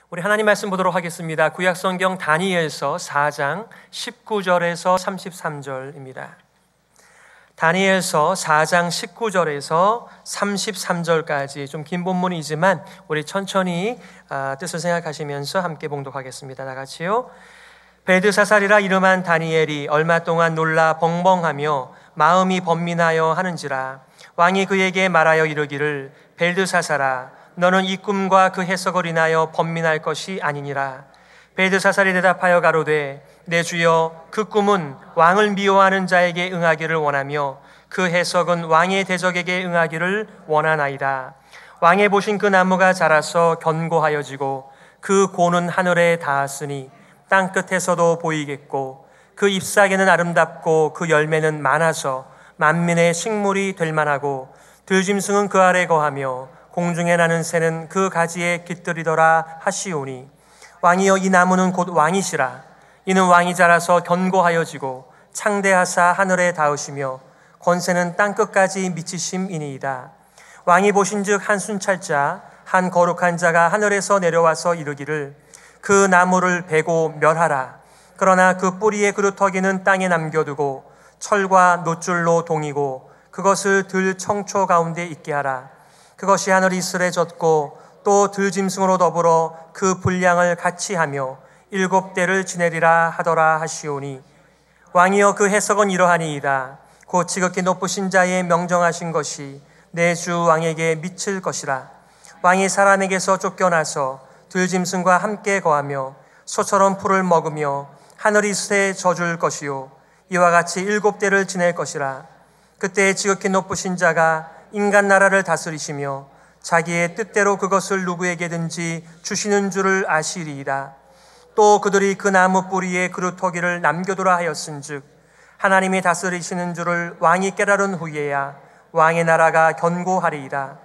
우리 하나님 말씀 보도록 하겠습니다. 구약성경 다니엘서 4장 19절에서 33절입니다. 다니엘서 4장 19절에서 33절까지 좀 긴 본문이지만 우리 천천히 뜻을 생각하시면서 함께 봉독하겠습니다. 다 같이요. 벨드사살이라 이름한 다니엘이 얼마 동안 놀라 벙벙하며 마음이 번민하여 하는지라. 왕이 그에게 말하여 이르기를 벨드사살아 너는 이 꿈과 그 해석을 인하여 번민할 것이 아니니라. 벨드사살이 대답하여 가로되 내 주여, 그 꿈은 왕을 미워하는 자에게 응하기를 원하며 그 해석은 왕의 대적에게 응하기를 원하나이다. 왕의 보신 그 나무가 자라서 견고하여지고 그 고는 하늘에 닿았으니 땅 끝에서도 보이겠고 그 잎사귀는 아름답고 그 열매는 많아서 만민의 식물이 될 만하고 들짐승은 그 아래 거하며 공중에 나는 새는 그 가지에 깃들이더라 하시오니 왕이여, 이 나무는 곧 왕이시라. 이는 왕이 자라서 견고하여지고 창대하사 하늘에 닿으시며 권세는 땅 끝까지 미치심이니이다. 왕이 보신즉 한 순찰자 한 거룩한 자가 하늘에서 내려와서 이르기를 그 나무를 베고 멸하라. 그러나 그 뿌리의 그루터기는 땅에 남겨두고 철과 놋줄로 동이고 그것을 들 청초 가운데 있게 하라. 그것이 하늘 이슬에 젖고 또 들짐승으로 더불어 그 분량을 같이 하며 7대를 지내리라 하더라 하시오니 왕이여, 그 해석은 이러하니이다. 곧 지극히 높으신 자의 명정하신 것이 내 주 왕에게 미칠 것이라. 왕이 사람에게서 쫓겨나서 들짐승과 함께 거하며 소처럼 풀을 먹으며 하늘 이슬에 젖을 것이요 이와 같이 7대를 지낼 것이라. 그때 지극히 높으신 자가 인간 나라를 다스리시며 자기의 뜻대로 그것을 누구에게든지 주시는 줄을 아시리이다. 또 그들이 그 나무 뿌리에 그루터기를 남겨두라 하였은즉 하나님이 다스리시는 줄을 왕이 깨달은 후에야 왕의 나라가 견고하리이다.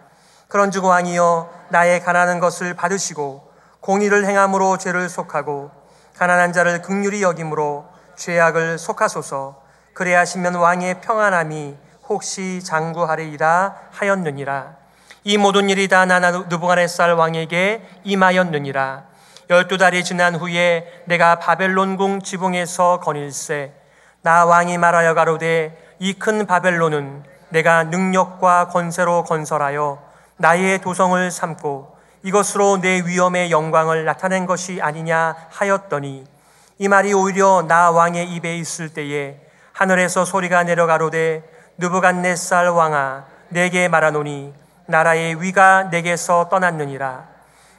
그런즉 왕이여, 나의 가난한 것을 받으시고 공의를 행함으로 죄를 속하고 가난한 자를 긍휼히 여김으로 죄악을 속하소서. 그래야시면 왕의 평안함이 혹시 장구하리이다 하였느니라. 이 모든 일이 다 느부갓네살 왕에게 임하였느니라. 12달이 지난 후에 내가 바벨론궁 지붕에서 거닐세 나 왕이 말하여 가로되 이 큰 바벨론은 내가 능력과 권세로 건설하여 나의 도성을 삼고 이것으로 내 위엄의 영광을 나타낸 것이 아니냐 하였더니 이 말이 오히려 나 왕의 입에 있을 때에 하늘에서 소리가 내려가로되 느부갓네살 왕아, 내게 말하노니 나라의 위가 내게서 떠났느니라.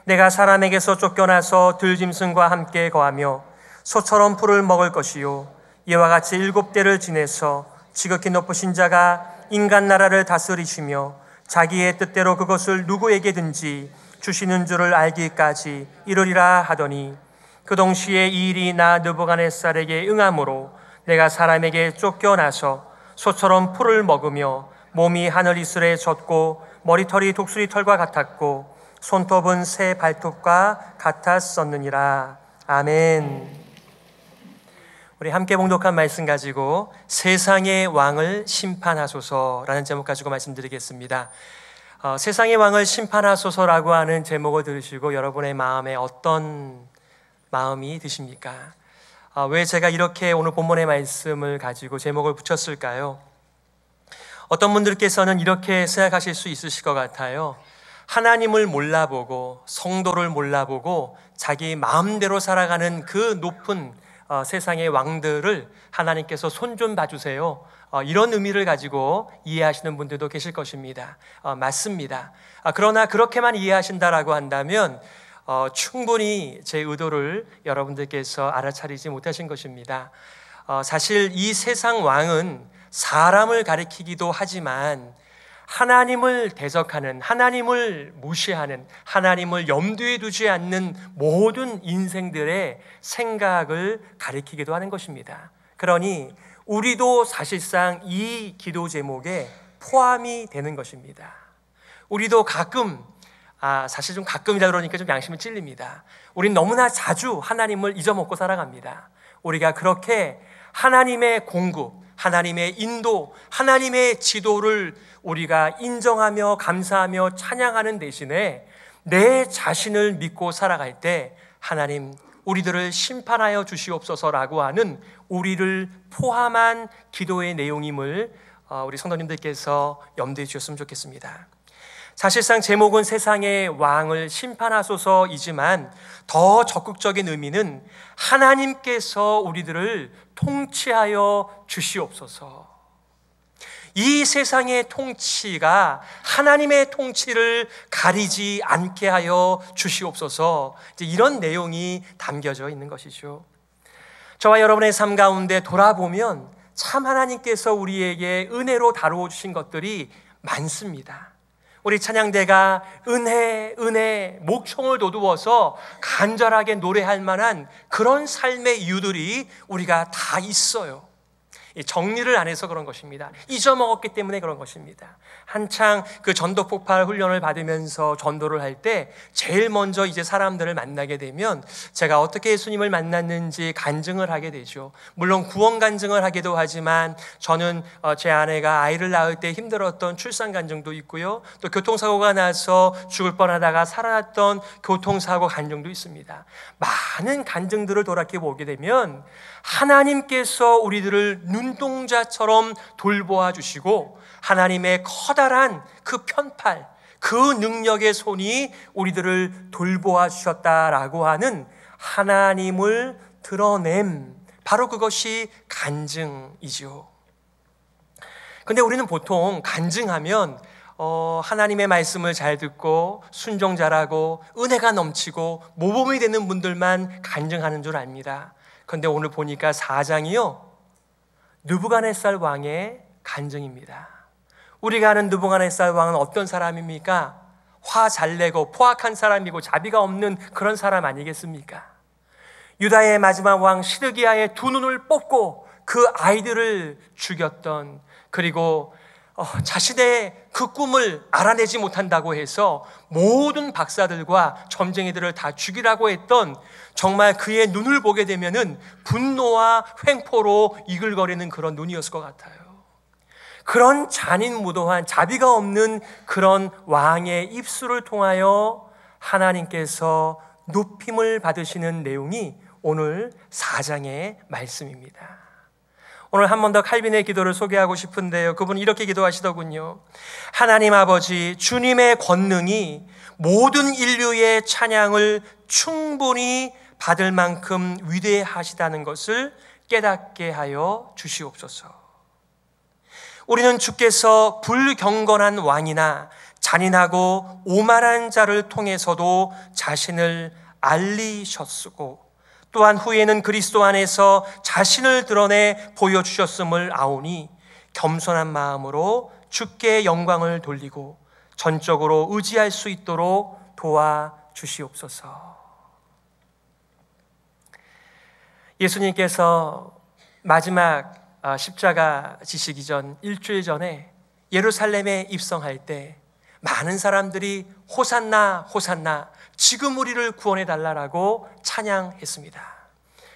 내가 사람에게서 쫓겨나서 들짐승과 함께 거하며 소처럼 풀을 먹을 것이요 이와 같이 7대를 지내서 지극히 높으신 자가 인간 나라를 다스리시며 자기의 뜻대로 그것을 누구에게든지 주시는 줄을 알기까지 이르리라 하더니 그 동시에 이 일이 나 느부갓네살에게 응함으로 내가 사람에게 쫓겨나서 소처럼 풀을 먹으며 몸이 하늘 이슬에 젖고 머리털이 독수리 털과 같았고 손톱은 새 발톱과 같았었느니라. 아멘. 우리 함께 봉독한 말씀 가지고 세상의 왕을 심판하소서라는 제목 가지고 말씀드리겠습니다. 세상의 왕을 심판하소서라고 하는 제목을 들으시고 여러분의 마음에 어떤 마음이 드십니까? 왜 제가 이렇게 오늘 본문의 말씀을 가지고 제목을 붙였을까요? 어떤 분들께서는 이렇게 생각하실 수 있으실 것 같아요. 하나님을 몰라보고 성도를 몰라보고 자기 마음대로 살아가는 그 높은 세상의 왕들을 하나님께서 손 좀 봐주세요, 이런 의미를 가지고 이해하시는 분들도 계실 것입니다. 맞습니다. 그러나 그렇게만 이해하신다라고 한다면 충분히 제 의도를 여러분들께서 알아차리지 못하신 것입니다. 사실 이 세상 왕은 사람을 가리키기도 하지만 하나님을 대적하는, 하나님을 무시하는, 하나님을 염두에 두지 않는 모든 인생들의 생각을 가리키기도 하는 것입니다. 그러니 우리도 사실상 이 기도 제목에 포함이 되는 것입니다. 우리도 가끔, 사실 좀 가끔이라 그러니까 좀 양심이 찔립니다. 우린 너무나 자주 하나님을 잊어먹고 살아갑니다. 우리가 그렇게 하나님의 공급, 하나님의 인도, 하나님의 지도를 우리가 인정하며 감사하며 찬양하는 대신에 내 자신을 믿고 살아갈 때 하나님 우리들을 심판하여 주시옵소서라고 하는 우리를 포함한 기도의 내용임을 우리 성도님들께서 염두에 주셨으면 좋겠습니다. 사실상 제목은 세상의 왕을 심판하소서이지만 더 적극적인 의미는 하나님께서 우리들을 통치하여 주시옵소서. 이 세상의 통치가 하나님의 통치를 가리지 않게 하여 주시옵소서. 이런 내용이 담겨져 있는 것이죠. 저와 여러분의 삶 가운데 돌아보면 참 하나님께서 우리에게 은혜로 다루어 주신 것들이 많습니다. 우리 찬양대가 은혜, 은혜, 목청을 돋우어서 간절하게 노래할 만한 그런 삶의 이유들이 우리가 다 있어요. 정리를 안 해서 그런 것입니다. 잊어먹었기 때문에 그런 것입니다. 한창 그 전도 폭발 훈련을 받으면서 전도를 할 때 제일 먼저 이제 사람들을 만나게 되면 제가 어떻게 예수님을 만났는지 간증을 하게 되죠. 물론 구원 간증을 하기도 하지만 저는 제 아내가 아이를 낳을 때 힘들었던 출산 간증도 있고요. 또 교통사고가 나서 죽을 뻔하다가 살아났던 교통사고 간증도 있습니다. 많은 간증들을 돌이켜 보게 되면 하나님께서 우리들을 눈동자처럼 돌보아 주시고 하나님의 커다란 그 편팔, 그 능력의 손이 우리들을 돌보아 주셨다라고 하는 하나님을 드러냄, 바로 그것이 간증이죠. 근데 우리는 보통 간증하면 하나님의 말씀을 잘 듣고 순종 잘하고 은혜가 넘치고 모범이 되는 분들만 간증하는 줄 압니다. 그런데 오늘 보니까 4장이요 느부갓네살 왕의 간증입니다. 우리가 아는 느부갓네살 왕은 어떤 사람입니까? 화 잘 내고 포악한 사람이고 자비가 없는 그런 사람 아니겠습니까? 유다의 마지막 왕 시드기야의 두 눈을 뽑고 그 아이들을 죽였던, 그리고 자신의 그 꿈을 알아내지 못한다고 해서 모든 박사들과 점쟁이들을 다 죽이라고 했던, 정말 그의 눈을 보게 되면은 분노와 횡포로 이글거리는 그런 눈이었을 것 같아요. 그런 잔인무도한 자비가 없는 그런 왕의 입술을 통하여 하나님께서 높임을 받으시는 내용이 오늘 4장의 말씀입니다. 오늘 한 번 더 칼빈의 기도를 소개하고 싶은데요, 그분은 이렇게 기도하시더군요. 하나님 아버지, 주님의 권능이 모든 인류의 찬양을 충분히 받을 만큼 위대하시다는 것을 깨닫게 하여 주시옵소서. 우리는 주께서 불경건한 왕이나 잔인하고 오만한 자를 통해서도 자신을 알리셨고, 또한 후에는 그리스도 안에서 자신을 드러내 보여주셨음을 아오니 겸손한 마음으로 주께 영광을 돌리고 전적으로 의지할 수 있도록 도와주시옵소서. 예수님께서 마지막 십자가 지시기 전 일주일 전에 예루살렘에 입성할 때 많은 사람들이 호산나 호산나, 지금 우리를 구원해 달라라고 찬양했습니다.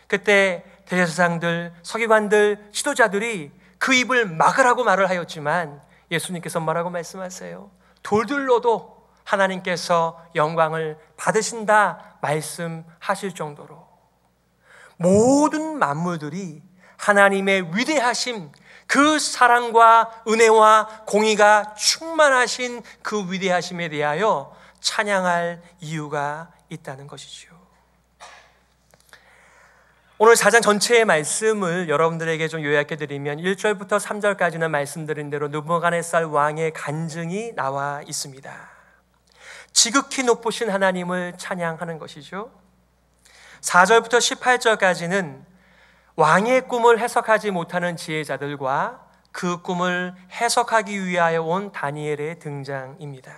그때 대제사장들, 서기관들, 지도자들이 그 입을 막으라고 말을 하였지만 예수님께서 뭐라고 말씀하세요? 돌들로도 하나님께서 영광을 받으신다 말씀하실 정도로 모든 만물들이 하나님의 위대하심, 그 사랑과 은혜와 공의가 충만하신 그 위대하심에 대하여 찬양할 이유가 있다는 것이죠. 오늘 4장 전체의 말씀을 여러분들에게 좀 요약해 드리면 1절부터 3절까지는 말씀드린 대로 느부갓네살 왕의 간증이 나와 있습니다. 지극히 높으신 하나님을 찬양하는 것이죠. 4절부터 18절까지는 왕의 꿈을 해석하지 못하는 지혜자들과 그 꿈을 해석하기 위하여 온 다니엘의 등장입니다.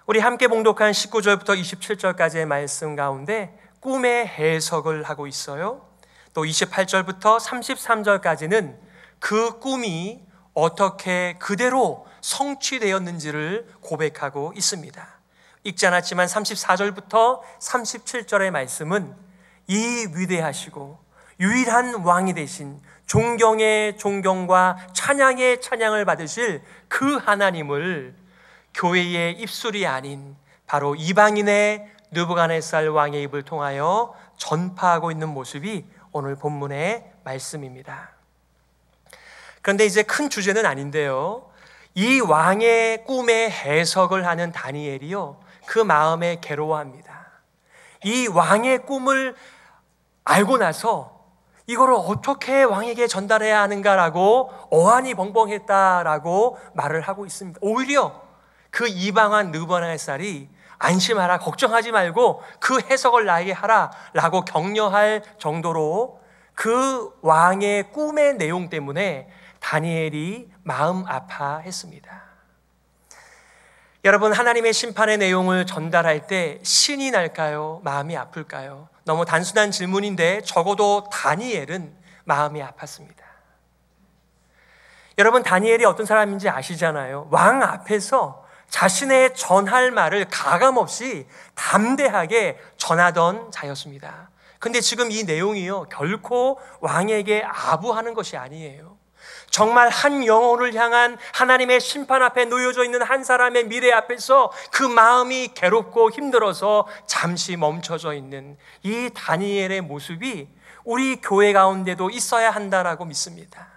우리 함께 봉독한 19절부터 27절까지의 말씀 가운데 꿈의 해석을 하고 있어요. 또 28절부터 33절까지는 그 꿈이 어떻게 그대로 성취되었는지를 고백하고 있습니다. 읽지 않았지만 34절부터 37절의 말씀은 이 위대하시고 유일한 왕이 되신, 존경의 존경과 찬양의 찬양을 받으실 그 하나님을 교회의 입술이 아닌 바로 이방인의 느부갓네살 왕의 입을 통하여 전파하고 있는 모습이 오늘 본문의 말씀입니다. 그런데 이제 큰 주제는 아닌데요, 이 왕의 꿈의 해석을 하는 다니엘이요, 그 마음에 괴로워합니다. 이 왕의 꿈을 알고 나서 이거를 어떻게 왕에게 전달해야 하는가라고 어안이 벙벙했다라고 말을 하고 있습니다. 오히려 그 이방한 느부갓네살이 안심하라, 걱정하지 말고 그 해석을 나에게 하라 라고 격려할 정도로 그 왕의 꿈의 내용 때문에 다니엘이 마음 아파했습니다. 여러분, 하나님의 심판의 내용을 전달할 때 신이 날까요? 마음이 아플까요? 너무 단순한 질문인데 적어도 다니엘은 마음이 아팠습니다. 여러분, 다니엘이 어떤 사람인지 아시잖아요. 왕 앞에서 자신의 전할 말을 가감없이 담대하게 전하던 자였습니다. 근데 지금 이 내용이요, 결코 왕에게 아부하는 것이 아니에요. 정말 한 영혼을 향한 하나님의 심판 앞에 놓여져 있는 한 사람의 미래 앞에서 그 마음이 괴롭고 힘들어서 잠시 멈춰져 있는 이 다니엘의 모습이 우리 교회 가운데도 있어야 한다라고 믿습니다.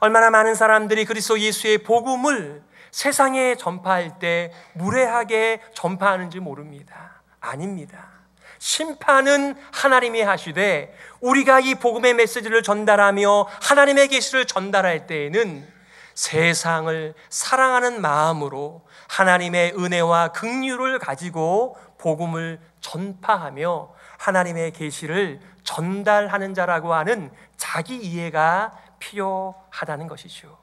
얼마나 많은 사람들이 그리스도 예수의 복음을 세상에 전파할 때 무례하게 전파하는지 모릅니다. 아닙니다. 심판은 하나님이 하시되 우리가 이 복음의 메시지를 전달하며 하나님의 계시를 전달할 때에는 세상을 사랑하는 마음으로 하나님의 은혜와 긍휼을 가지고 복음을 전파하며 하나님의 계시를 전달하는 자라고 하는 자기 이해가 필요하다는 것이죠.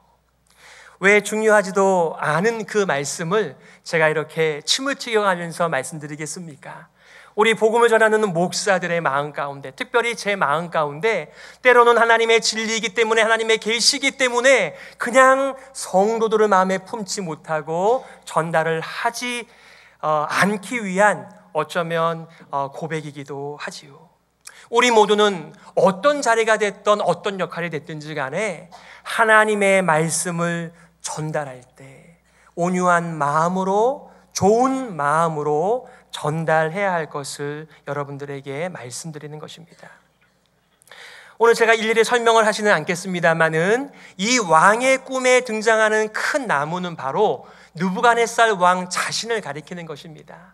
왜 중요하지도 않은 그 말씀을 제가 이렇게 침을 튀겨가면서 말씀드리겠습니까? 우리 복음을 전하는 목사들의 마음 가운데, 특별히 제 마음 가운데 때로는 하나님의 진리이기 때문에, 하나님의 계시이기 때문에 그냥 성도들을 마음에 품지 못하고 전달을 하지 않기 위한 어쩌면 고백이기도 하지요. 우리 모두는 어떤 자리가 됐던 어떤 역할이 됐든지 간에 하나님의 말씀을 전달할 때 온유한 마음으로, 좋은 마음으로 전달해야 할 것을 여러분들에게 말씀드리는 것입니다. 오늘 제가 일일이 설명을 하지는 않겠습니다만은 이 왕의 꿈에 등장하는 큰 나무는 바로 느부갓네살 왕 자신을 가리키는 것입니다.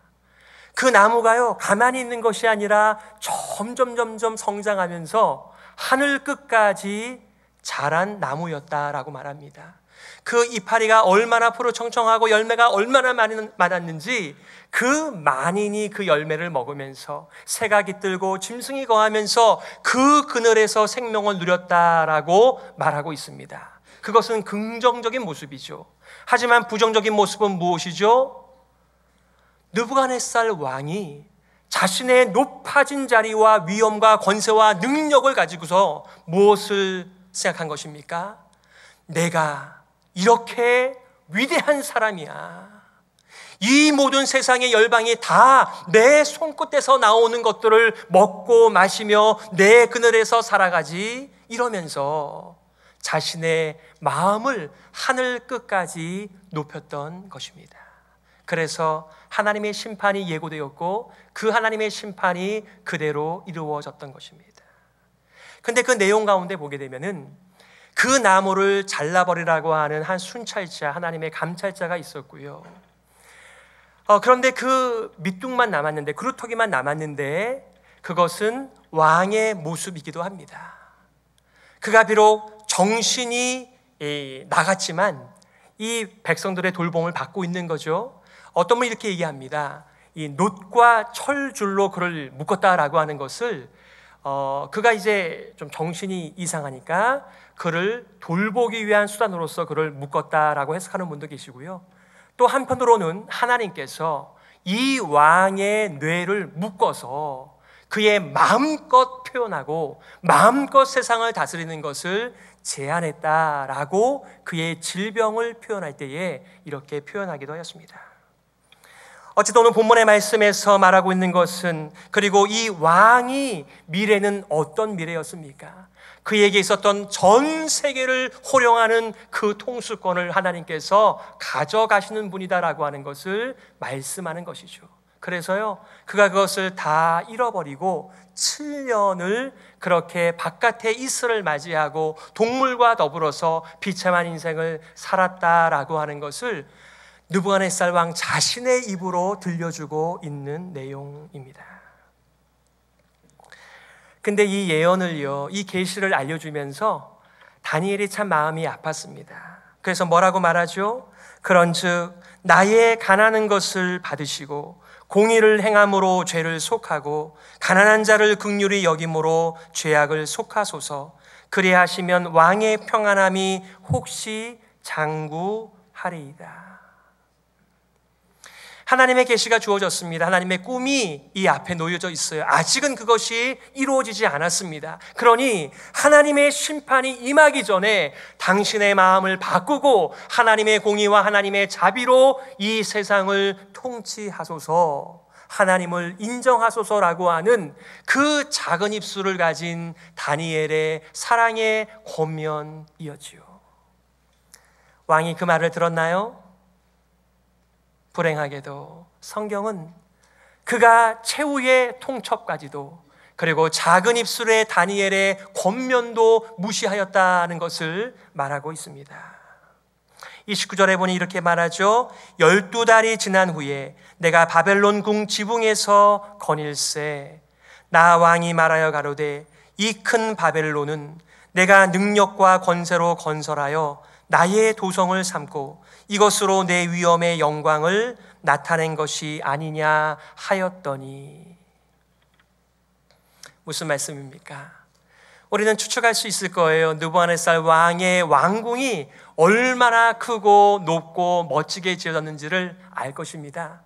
그 나무가요, 가만히 있는 것이 아니라 점점 성장하면서 하늘 끝까지 자란 나무였다라고 말합니다. 그 이파리가 얼마나 푸르청청하고 열매가 얼마나 많았는지 그 만인이 그 열매를 먹으면서 새가 깃들고 짐승이 거하면서 그 그늘에서 생명을 누렸다라고 말하고 있습니다. 그것은 긍정적인 모습이죠. 하지만 부정적인 모습은 무엇이죠? 느부갓네살 왕이 자신의 높아진 자리와 위엄과 권세와 능력을 가지고서 무엇을 생각한 것입니까? 내가 이렇게 위대한 사람이야. 이 모든 세상의 열방이 다 내 손끝에서 나오는 것들을 먹고 마시며 내 그늘에서 살아가지, 이러면서 자신의 마음을 하늘 끝까지 높였던 것입니다. 그래서 하나님의 심판이 예고되었고 그 하나님의 심판이 그대로 이루어졌던 것입니다. 근데 그 내용 가운데 보게 되면은 그 나무를 잘라버리라고 하는 한 순찰자, 하나님의 감찰자가 있었고요. 그런데 그 밑둥만 남았는데, 그루터기만 남았는데 그것은 왕의 모습이기도 합니다. 그가 비록 정신이 나갔지만 이 백성들의 돌봄을 받고 있는 거죠. 어떤 분이 이렇게 얘기합니다. 이 놋과 철줄로 그를 묶었다라고 하는 것을 그가 이제 좀 정신이 이상하니까 그를 돌보기 위한 수단으로서 그를 묶었다라고 해석하는 분도 계시고요. 또 한편으로는 하나님께서 이 왕의 뇌를 묶어서 그의 마음껏 표현하고 마음껏 세상을 다스리는 것을 제안했다라고 그의 질병을 표현할 때에 이렇게 표현하기도 하였습니다. 어쨌든 오늘 본문의 말씀에서 말하고 있는 것은, 그리고 이 왕이 미래는 어떤 미래였습니까? 그에게 있었던 전 세계를 호령하는 그 통수권을 하나님께서 가져가시는 분이다라고 하는 것을 말씀하는 것이죠. 그래서요, 그가 그것을 다 잃어버리고 7년을 그렇게 바깥에 이슬을 맞이하고 동물과 더불어서 비참한 인생을 살았다라고 하는 것을 느부갓네살 왕 자신의 입으로 들려주고 있는 내용입니다. 근데 이 예언을요, 이 계시를 알려주면서 다니엘이 참 마음이 아팠습니다. 그래서 뭐라고 말하죠? 그런즉 나의 가난한 것을 받으시고 공의를 행함으로 죄를 속하고 가난한 자를 긍휼히 여김으로 죄악을 속하소서. 그리하시면 왕의 평안함이 혹시 장구하리이다. 하나님의 계시가 주어졌습니다. 하나님의 꿈이 이 앞에 놓여져 있어요. 아직은 그것이 이루어지지 않았습니다. 그러니 하나님의 심판이 임하기 전에 당신의 마음을 바꾸고 하나님의 공의와 하나님의 자비로 이 세상을 통치하소서, 하나님을 인정하소서라고 하는 그 작은 입술을 가진 다니엘의 사랑의 권면이었지요. 왕이 그 말을 들었나요? 불행하게도 성경은 그가 최후의 통첩까지도, 그리고 작은 입술의 다니엘의 권면도 무시하였다는 것을 말하고 있습니다. 29절에 보니 이렇게 말하죠. 12달이 지난 후에 내가 바벨론 궁 지붕에서 거닐세. 나 왕이 말하여 가로되 이 큰 바벨론은 내가 능력과 권세로 건설하여 나의 도성을 삼고 이것으로 내 위엄의 영광을 나타낸 것이 아니냐 하였더니. 무슨 말씀입니까? 우리는 추측할 수 있을 거예요. 느부갓네살 왕의 왕궁이 얼마나 크고 높고 멋지게 지어졌는지를 알 것입니다.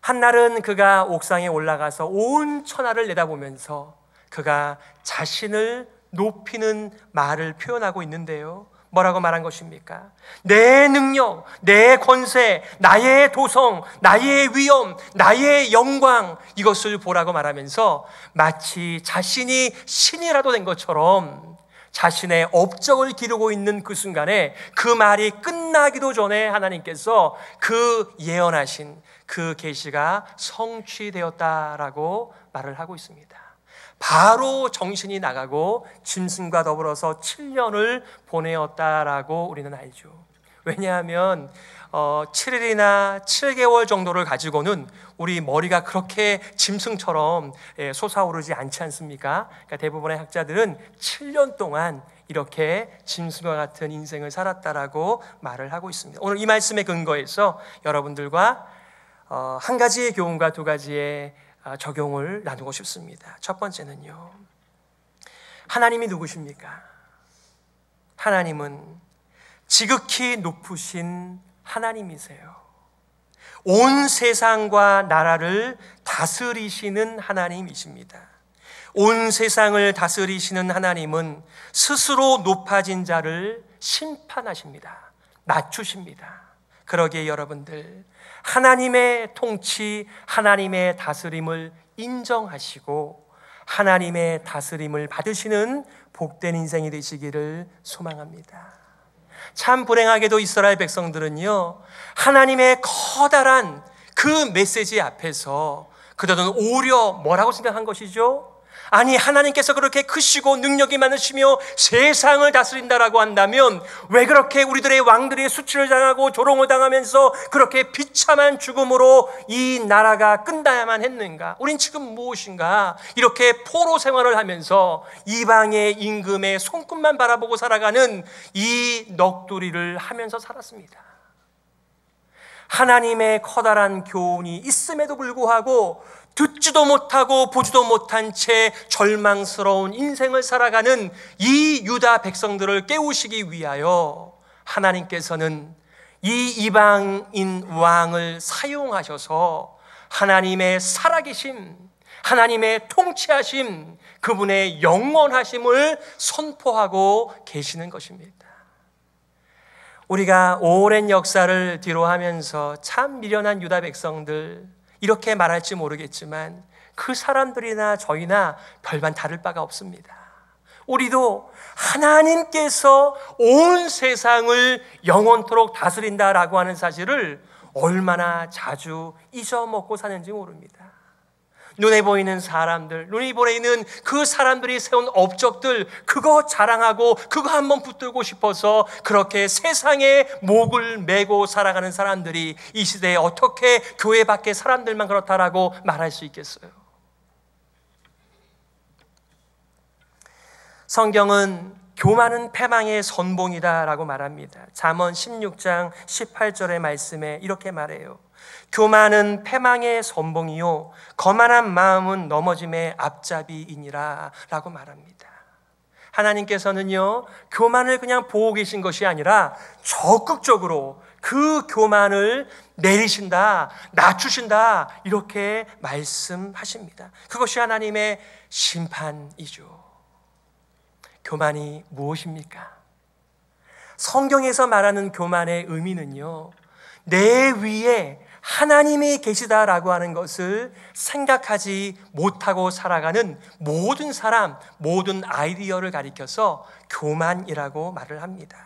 한날은 그가 옥상에 올라가서 온 천하를 내다보면서 그가 자신을 높이는 말을 표현하고 있는데요, 뭐라고 말한 것입니까? 내 능력, 내 권세, 나의 도성, 나의 위엄, 나의 영광, 이것을 보라고 말하면서 마치 자신이 신이라도 된 것처럼 자신의 업적을 기르고 있는 그 순간에, 그 말이 끝나기도 전에 하나님께서 그 예언하신 그 계시가 성취되었다라고 말을 하고 있습니다. 바로 정신이 나가고 짐승과 더불어서 7년을 보내었다라고 우리는 알죠. 왜냐하면 7일이나 7개월 정도를 가지고는 우리 머리가 그렇게 짐승처럼 솟아오르지 않지 않습니까? 그러니까 대부분의 학자들은 7년 동안 이렇게 짐승과 같은 인생을 살았다라고 말을 하고 있습니다. 오늘 이 말씀에 근거해서 여러분들과 한 가지의 교훈과 두 가지의 적용을 나누고 싶습니다. 첫 번째는요, 하나님이 누구십니까? 하나님은 지극히 높으신 하나님이세요. 온 세상과 나라를 다스리시는 하나님이십니다. 온 세상을 다스리시는 하나님은 스스로 높아진 자를 심판하십니다. 낮추십니다. 그러기에 여러분들, 하나님의 통치, 하나님의 다스림을 인정하시고 하나님의 다스림을 받으시는 복된 인생이 되시기를 소망합니다. 참 불행하게도 이스라엘 백성들은요, 하나님의 커다란 그 메시지 앞에서 그들은 오히려 뭐라고 생각한 것이죠? 아니, 하나님께서 그렇게 크시고 능력이 많으시며 세상을 다스린다라고 한다면 왜 그렇게 우리들의 왕들이 수치를 당하고 조롱을 당하면서 그렇게 비참한 죽음으로 이 나라가 끝나야만 했는가? 우린 지금 무엇인가? 이렇게 포로 생활을 하면서 이방의 임금의 손끝만 바라보고 살아가는 이 넋두리를 하면서 살았습니다. 하나님의 커다란 교훈이 있음에도 불구하고 듣지도 못하고 보지도 못한 채 절망스러운 인생을 살아가는 이 유다 백성들을 깨우시기 위하여 하나님께서는 이 이방인 왕을 사용하셔서 하나님의 살아계심, 하나님의 통치하심, 그분의 영원하심을 선포하고 계시는 것입니다. 우리가 오랜 역사를 뒤로하면서 참 미련한 유다 백성들, 이렇게 말할지 모르겠지만 그 사람들이나 저희나 별반 다를 바가 없습니다. 우리도 하나님께서 온 세상을 영원토록 다스린다라고 하는 사실을 얼마나 자주 잊어먹고 사는지 모릅니다. 눈에 보이는 사람들, 눈에 보이는 그 사람들이 세운 업적들, 그거 자랑하고 그거 한번 붙들고 싶어서 그렇게 세상에 목을 메고 살아가는 사람들이 이 시대에 어떻게 교회 밖의 사람들만 그렇다라고 말할 수 있겠어요? 성경은 교만은 패망의 선봉이다라고 말합니다. 잠언 16장 18절의 말씀에 이렇게 말해요. 교만은 패망의 선봉이요 거만한 마음은 넘어짐의 앞잡이이니라 라고 말합니다. 하나님께서는요, 교만을 그냥 보고 계신 것이 아니라 적극적으로 그 교만을 내리신다, 낮추신다, 이렇게 말씀하십니다. 그것이 하나님의 심판이죠. 교만이 무엇입니까? 성경에서 말하는 교만의 의미는요, 내 위에 하나님이 계시다라고 하는 것을 생각하지 못하고 살아가는 모든 사람, 모든 아이디어를 가리켜서 교만이라고 말을 합니다.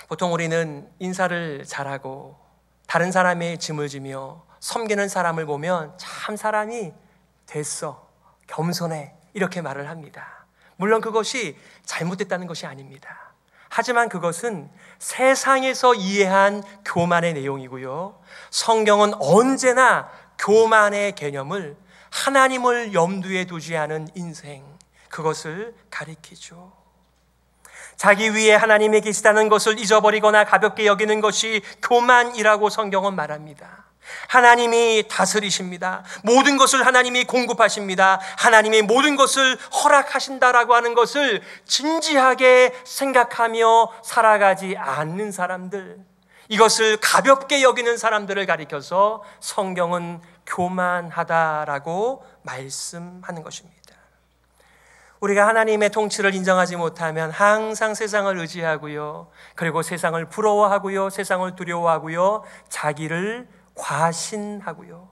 보통 우리는 인사를 잘하고 다른 사람의 짐을 지며 섬기는 사람을 보면 참 사람이 됐어, 겸손해, 이렇게 말을 합니다. 물론 그것이 잘못됐다는 것이 아닙니다. 하지만 그것은 세상에서 이해한 교만의 내용이고요, 성경은 언제나 교만의 개념을 하나님을 염두에 두지 않은 인생, 그것을 가리키죠. 자기 위에 하나님이 계시다는 것을 잊어버리거나 가볍게 여기는 것이 교만이라고 성경은 말합니다. 하나님이 다스리십니다. 모든 것을 하나님이 공급하십니다. 하나님이 모든 것을 허락하신다라고 하는 것을 진지하게 생각하며 살아가지 않는 사람들, 이것을 가볍게 여기는 사람들을 가리켜서 성경은 교만하다라고 말씀하는 것입니다. 우리가 하나님의 통치를 인정하지 못하면 항상 세상을 의지하고요, 그리고 세상을 부러워하고요, 세상을 두려워하고요, 자기를 과신하고요,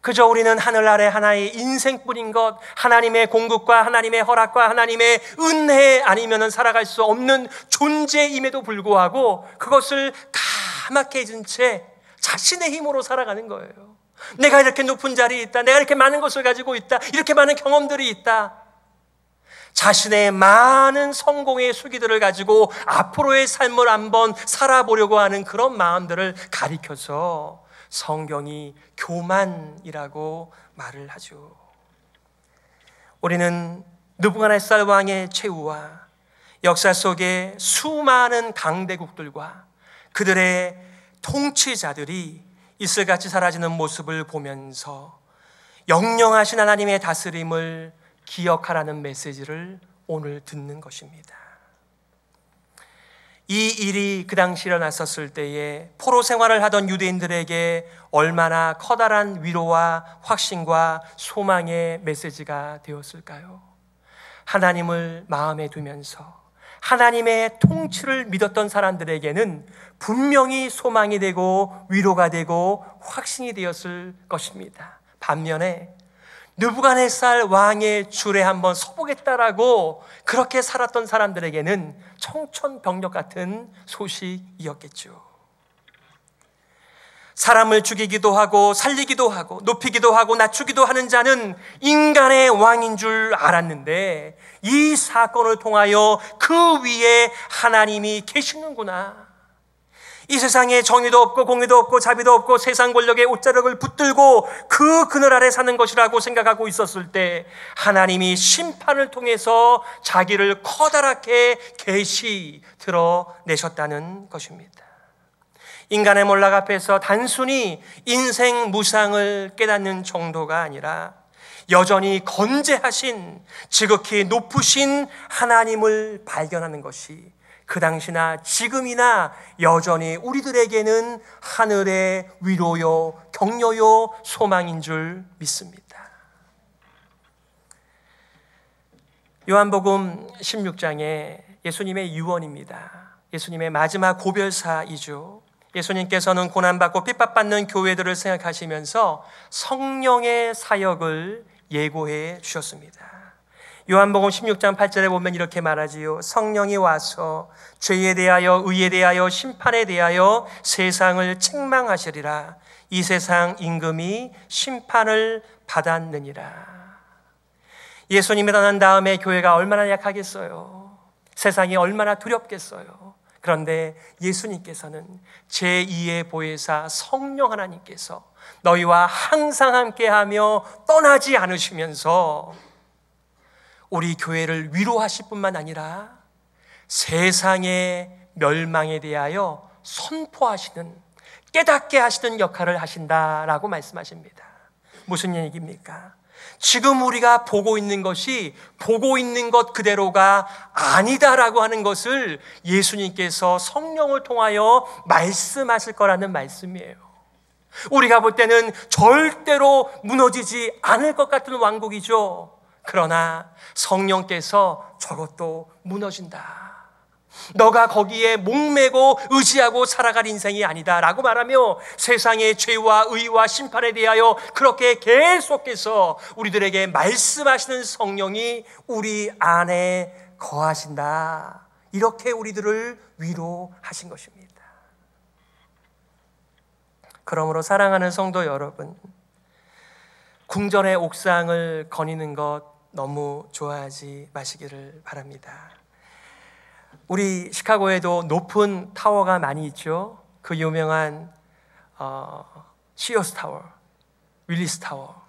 그저 우리는 하늘 아래 하나의 인생뿐인 것, 하나님의 공급과 하나님의 허락과 하나님의 은혜 아니면 살아갈 수 없는 존재임에도 불구하고 그것을 까맣게 잊은 채 자신의 힘으로 살아가는 거예요. 내가 이렇게 높은 자리에 있다, 내가 이렇게 많은 것을 가지고 있다, 이렇게 많은 경험들이 있다, 자신의 많은 성공의 수기들을 가지고 앞으로의 삶을 한번 살아보려고 하는 그런 마음들을 가리켜서 성경이 교만이라고 말을 하죠. 우리는 느부갓네살 왕의 최후와 역사 속의 수많은 강대국들과 그들의 통치자들이 이슬같이 사라지는 모습을 보면서 영영하신 하나님의 다스림을 기억하라는 메시지를 오늘 듣는 것입니다. 이 일이 그 당시 일어났었을 때에 포로 생활을 하던 유대인들에게 얼마나 커다란 위로와 확신과 소망의 메시지가 되었을까요? 하나님을 마음에 두면서 하나님의 통치를 믿었던 사람들에게는 분명히 소망이 되고 위로가 되고 확신이 되었을 것입니다. 반면에 느부갓네살 왕의 줄에 한번 서보겠다라고 그렇게 살았던 사람들에게는 청천벽력 같은 소식이었겠죠. 사람을 죽이기도 하고 살리기도 하고 높이기도 하고 낮추기도 하는 자는 인간의 왕인 줄 알았는데 이 사건을 통하여 그 위에 하나님이 계시는구나, 이 세상에 정의도 없고 공의도 없고 자비도 없고 세상 권력의 옷자락을 붙들고 그 그늘 아래 사는 것이라고 생각하고 있었을 때 하나님이 심판을 통해서 자기를 커다랗게 계시 드러내셨다는 것입니다. 인간의 몰락 앞에서 단순히 인생 무상을 깨닫는 정도가 아니라 여전히 건재하신 지극히 높으신 하나님을 발견하는 것이 그 당시나 지금이나 여전히 우리들에게는 하늘의 위로요, 격려요, 소망인 줄 믿습니다. 요한복음 16장에 예수님의 유언입니다. 예수님의 마지막 고별사이죠. 예수님께서는 고난받고 핍박받는 교회들을 생각하시면서 성령의 사역을 예고해 주셨습니다. 요한복음 16장 8절에 보면 이렇게 말하지요. 성령이 와서 죄에 대하여 의에 대하여 심판에 대하여 세상을 책망하시리라. 이 세상 임금이 심판을 받았느니라. 예수님이 떠난 다음에 교회가 얼마나 약하겠어요. 세상이 얼마나 두렵겠어요. 그런데 예수님께서는 제2의 보혜사 성령 하나님께서 너희와 항상 함께하며 떠나지 않으시면서 우리 교회를 위로하실 뿐만 아니라 세상의 멸망에 대하여 선포하시는, 깨닫게 하시는 역할을 하신다라고 말씀하십니다. 무슨 얘기입니까? 지금 우리가 보고 있는 것이 보고 있는 것 그대로가 아니다라고 하는 것을 예수님께서 성령을 통하여 말씀하실 거라는 말씀이에요. 우리가 볼 때는 절대로 무너지지 않을 것 같은 왕국이죠. 그러나 성령께서 저것도 무너진다. 너가 거기에 목매고 의지하고 살아갈 인생이 아니다 라고 말하며 세상의 죄와 의와 심판에 대하여 그렇게 계속해서 우리들에게 말씀하시는 성령이 우리 안에 거하신다. 이렇게 우리들을 위로하신 것입니다. 그러므로 사랑하는 성도 여러분, 궁전의 옥상을 거니는 것 너무 좋아하지 마시기를 바랍니다. 우리 시카고에도 높은 타워가 많이 있죠. 그 유명한 시어스 타워, 윌리스 타워.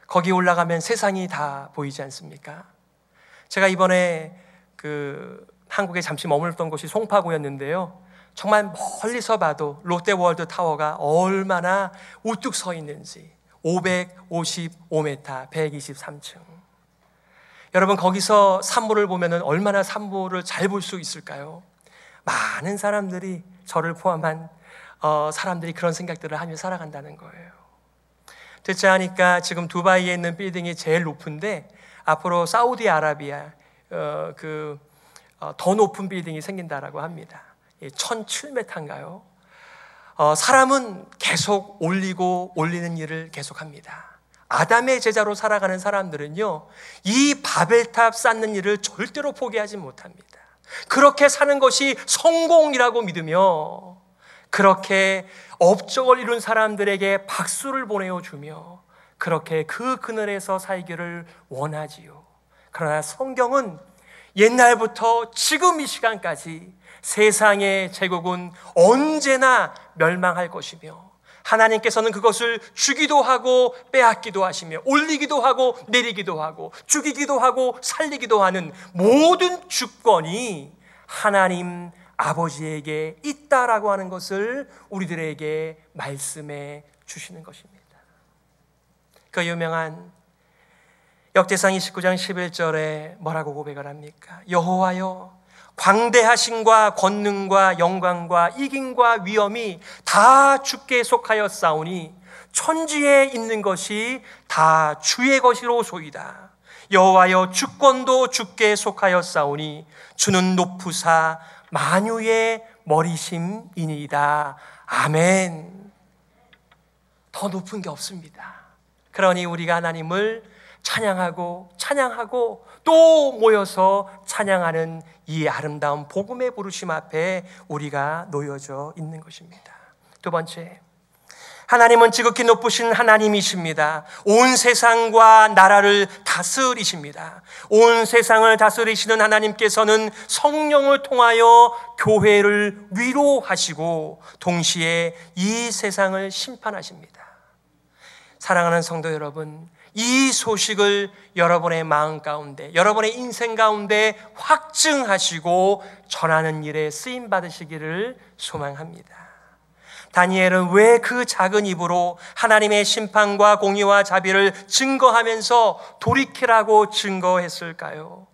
거기 올라가면 세상이 다 보이지 않습니까? 제가 이번에 한국에 잠시 머물렀던 곳이 송파구였는데요. 정말 멀리서 봐도 롯데월드 타워가 얼마나 우뚝 서 있는지 555m, 123층. 여러분 거기서 산모를 보면 얼마나 산모를 잘 볼 수 있을까요? 많은 사람들이, 저를 포함한 사람들이 그런 생각들을 하며 살아간다는 거예요. 듣자 하니까 지금 두바이에 있는 빌딩이 제일 높은데 앞으로 사우디아라비아 더 높은 빌딩이 생긴다라고 합니다. 1007m인가요? 사람은 계속 올리는 일을 계속합니다. 아담의 제자로 살아가는 사람들은요, 이 바벨탑 쌓는 일을 절대로 포기하지 못합니다. 그렇게 사는 것이 성공이라고 믿으며 그렇게 업적을 이룬 사람들에게 박수를 보내어주며 그렇게 그 그늘에서 살기를 원하지요. 그러나 성경은 옛날부터 지금 이 시간까지 세상의 제국은 언제나 멸망할 것이며 하나님께서는 그것을 주기도 하고 빼앗기도 하시며 올리기도 하고 내리기도 하고 죽이기도 하고 살리기도 하는 모든 주권이 하나님 아버지에게 있다라고 하는 것을 우리들에게 말씀해 주시는 것입니다. 그 유명한 역대상 29장 11절에 뭐라고 고백을 합니까? 여호와여, 광대하심과 권능과 영광과 이김과 위엄이 다 주께 속하였사오니 천지에 있는 것이 다 주의 것이로소이다. 여호와여, 주권도 주께 속하였사오니 주는 높으사 만유의 머리심이니이다. 아멘. 더 높은 게 없습니다. 그러니 우리가 하나님을 찬양하고 또 모여서 찬양하는 이 아름다운 복음의 부르심 앞에 우리가 놓여져 있는 것입니다. 두 번째, 하나님은 지극히 높으신 하나님이십니다. 온 세상과 나라를 다스리십니다. 온 세상을 다스리시는 하나님께서는 성령을 통하여 교회를 위로하시고 동시에 이 세상을 심판하십니다. 사랑하는 성도 여러분, 이 소식을 여러분의 마음 가운데, 여러분의 인생 가운데 확증하시고 전하는 일에 쓰임 받으시기를 소망합니다. 다니엘은 왜 그 작은 입으로 하나님의 심판과 공의와 자비를 증거하면서 돌이키라고 증거했을까요?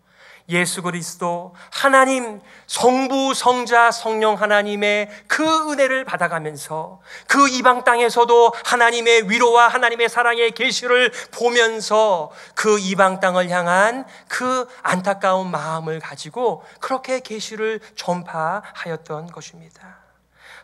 예수 그리스도 하나님 성부 성자 성령 하나님의 그 은혜를 받아가면서 그 이방 땅에서도 하나님의 위로와 하나님의 사랑의 계시를 보면서 그 이방 땅을 향한 그 안타까운 마음을 가지고 그렇게 계시를 전파하였던 것입니다.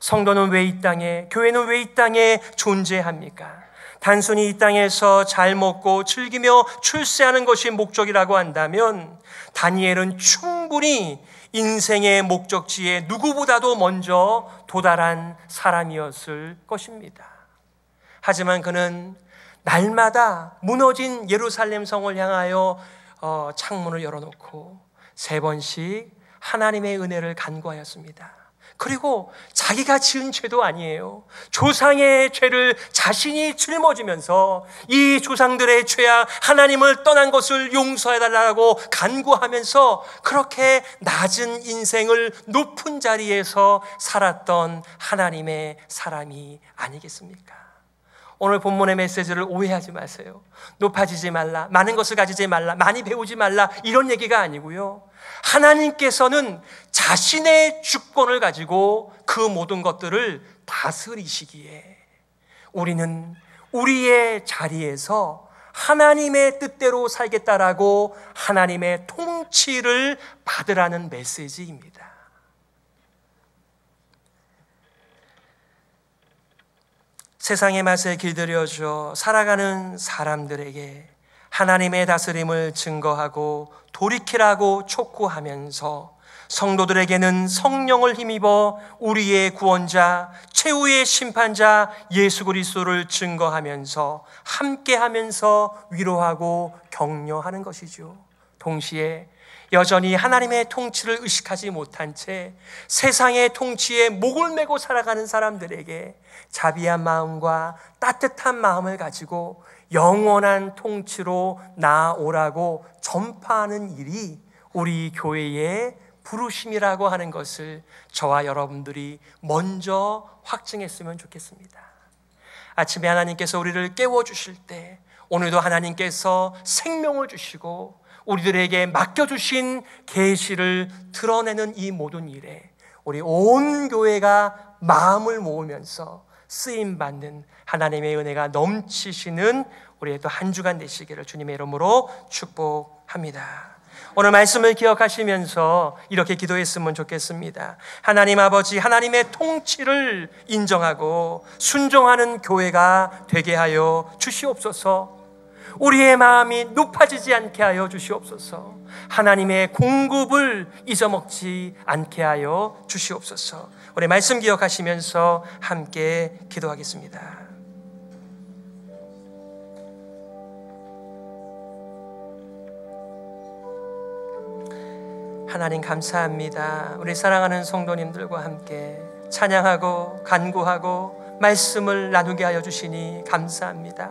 성도는 왜 이 땅에, 교회는 왜 이 땅에 존재합니까? 단순히 이 땅에서 잘 먹고 즐기며 출세하는 것이 목적이라고 한다면 다니엘은 충분히 인생의 목적지에 누구보다도 먼저 도달한 사람이었을 것입니다. 하지만 그는 날마다 무너진 예루살렘 성을 향하여 창문을 열어놓고 3번씩 하나님의 은혜를 간구하였습니다. 그리고 자기가 지은 죄도 아니에요. 조상의 죄를 자신이 짊어지면서 이 조상들의 죄악, 하나님을 떠난 것을 용서해달라고 간구하면서 그렇게 낮은 인생을 높은 자리에서 살았던 하나님의 사람이 아니겠습니까? 오늘 본문의 메시지를 오해하지 마세요. 높아지지 말라, 많은 것을 가지지 말라, 많이 배우지 말라, 이런 얘기가 아니고요. 하나님께서는 자신의 주권을 가지고 그 모든 것들을 다스리시기에 우리는 우리의 자리에서 하나님의 뜻대로 살겠다라고 하나님의 통치를 받으라는 메시지입니다. 세상의 맛에 길들여져 살아가는 사람들에게 하나님의 다스림을 증거하고 돌이키라고 촉구하면서 성도들에게는 성령을 힘입어 우리의 구원자, 최후의 심판자 예수 그리스도를 증거하면서 함께하면서 위로하고 격려하는 것이죠. 동시에 여전히 하나님의 통치를 의식하지 못한 채 세상의 통치에 목을 메고 살아가는 사람들에게 자비한 마음과 따뜻한 마음을 가지고 영원한 통치로 나아오라고 전파하는 일이 우리 교회의 부르심이라고 하는 것을 저와 여러분들이 먼저 확증했으면 좋겠습니다. 아침에 하나님께서 우리를 깨워주실 때 오늘도 하나님께서 생명을 주시고 우리들에게 맡겨주신 계시를 드러내는 이 모든 일에 우리 온 교회가 마음을 모으면서 쓰임받는 하나님의 은혜가 넘치시는 우리의 또 한 주간 되시기를 주님의 이름으로 축복합니다. 오늘 말씀을 기억하시면서 이렇게 기도했으면 좋겠습니다. 하나님 아버지, 하나님의 통치를 인정하고 순종하는 교회가 되게 하여 주시옵소서. 우리의 마음이 높아지지 않게 하여 주시옵소서. 하나님의 공급을 잊어먹지 않게 하여 주시옵소서. 우리 말씀 기억하시면서 함께 기도하겠습니다. 하나님 감사합니다. 우리 사랑하는 성도님들과 함께 찬양하고 간구하고 말씀을 나누게 하여 주시니 감사합니다.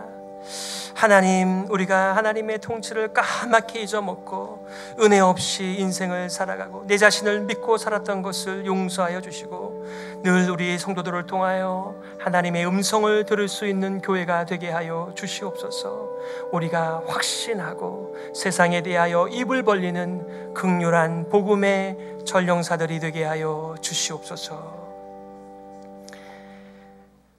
하나님, 우리가 하나님의 통치를 까맣게 잊어먹고 은혜 없이 인생을 살아가고 내 자신을 믿고 살았던 것을 용서하여 주시고 늘 우리 성도들을 통하여 하나님의 음성을 들을 수 있는 교회가 되게 하여 주시옵소서. 우리가 확신하고 세상에 대하여 입을 벌리는 긍휼한 복음의 전령사들이 되게 하여 주시옵소서.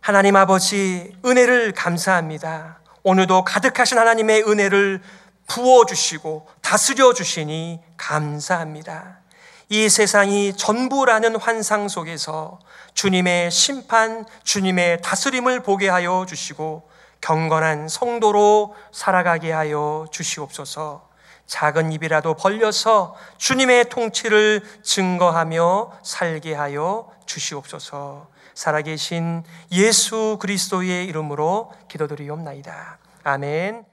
하나님 아버지, 은혜를 감사합니다. 오늘도 가득하신 하나님의 은혜를 부어주시고 다스려 주시니 감사합니다. 이 세상이 전부라는 환상 속에서 주님의 심판, 주님의 다스림을 보게 하여 주시고 경건한 성도로 살아가게 하여 주시옵소서. 작은 입이라도 벌려서 주님의 통치를 증거하며 살게 하여 주시옵소서. 살아계신 예수 그리스도의 이름으로 기도드리옵나이다. 아멘.